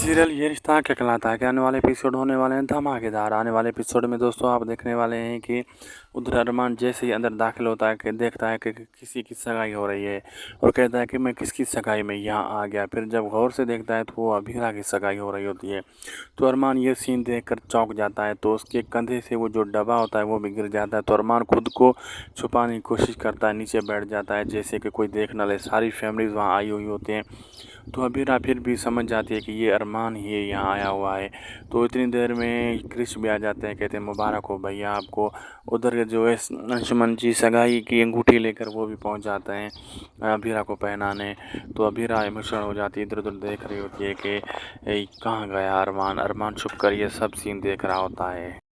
Serial ये रिश्ता क्या कहलाता है कि आने वाले एपिसोड होने वाले हैं धमाकेदार। आने वाले एपिसोड में दोस्तों आप देखने वाले हैं कि उधर अरमान जैसे ही अंदर दाखिल होता है कि देखता है कि किसी की सगाई हो रही है और कहता है कि मैं किसकी सगाई में यहाँ आ गया। फिर जब गौर से देखता है तो वो अभीरा की सगाई हो रही होती है। तो अरमान ये सीन देखकर चौंक जाता है, तो उसके कंधे से वो जो डब्बा होता है वो भी गिर जाता है। तो अरमान खुद को छुपाने की कोशिश करता है, नीचे बैठ जाता है जैसे कि कोई देख ना ले। सारी फैमिलीज वहाँ आई हुई होती हैं। तो अबीरा फिर भी समझ जाती है कि ये अरमान ही यहाँ आया हुआ है। तो इतनी देर में क्रिश भी आ जाते हैं, कहते हैं मुबारक हो भैया आपको। उधर के जो है अंशुमन जी सगाई की अंगूठी लेकर वो भी पहुँच जाते हैं अबीरा को पहनाने। तो अबीरा इमोशनल हो जाती है, इधर उधर देख रही होती है कि कहाँ गया अरमान। अरमान छुप कर ये सब सीन देख रहा होता है।